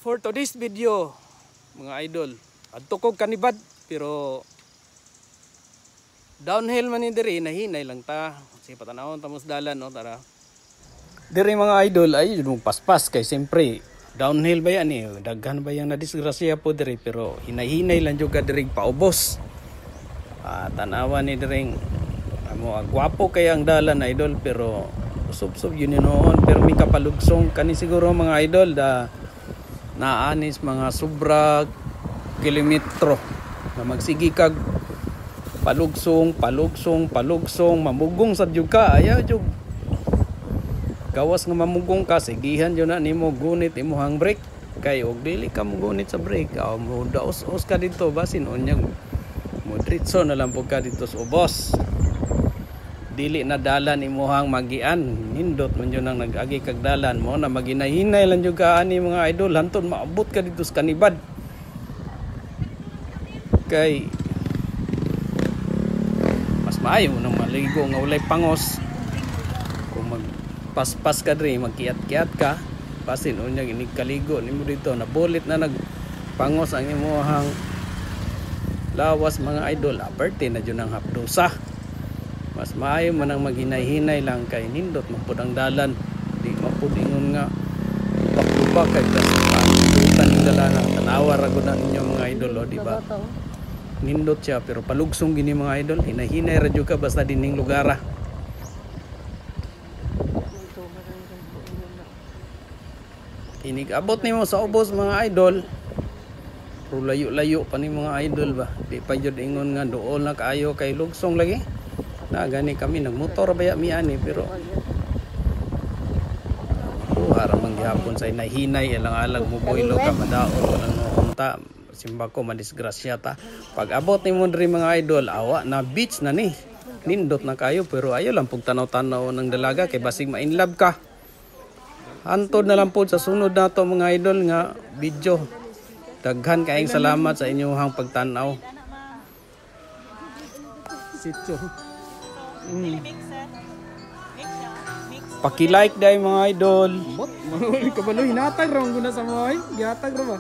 For today's video, mga idol, adto ko kanibad pero downhill man ni diri, nahinay lang ta. Kasi patanawon tamos dalan no, tara. Diri mga idol ay yung paspas kay siyempre downhill ba yan eh. Daghan ba yang nadisgrasya po diri pero hinay-hinay lang juga diri paubos. Tanawan ni diri amo gwapo kay ang dalan idol pero sub-sub yun noon pero may kapalugsong kani siguro mga idol da naanis mga sobra kilometro na magsigi kag palugsong mamugong sa jud ka ayaw jud gawas nga mamugong ka sigihan jud na nimo gunit imong brake kay og dili ka mugunit sa brake mo daos-os ka dito basin unyag mo diretso na lang pud ka dito sa ubos dili na dalan imuhang magian nindot man yun ang nag-agi kag dalan mo na maginahinay lang jud ka ani mga idol hantod maabot ka dito sa kanibad kay mas maayo nang maligo nga walay pangos kung magpaspas ka diri magkiat-kiat ka basin unyag ini kaligo nimo dito nabulit na nagpangos ang imuhang lawas mga idol aperte na jud ang hapdusa. Mas maayo man ang maghinay-hinay lang kay nindot mapud ang dalan di mapud ingon nga bakubak kay pasukan ning dalan tanawa ra gud ninyo mga idol di ba nindot siya pero palugsong gini mga idol hinay-hinay ra jud ka basta dining lugar inig abot nimo sa ubos mga idol pero layo-layo pa ni mga idol ba di pa jud ingon nga duol na kaayo kay lugsong lagi na gani kami nagmotor baya mi ani pero para manggihapon sa nahinay alang-alang mo boylo ka madaot walang unta simba ko madisgrasya ta pag abot nimo diri mga idol awa na beach na ni nindot na kayo pero ayo lang pug tanaw-tanaw ng dalaga kay basig ma-inlove ka hantod na lang pud sa sunod nato mga idol nga video daghan kaayong salamat sa inyong pagtanaw sityo Paki-like dai mga idol. Bot, kabalo hinatag ra guna sa mga gihatag ra ba?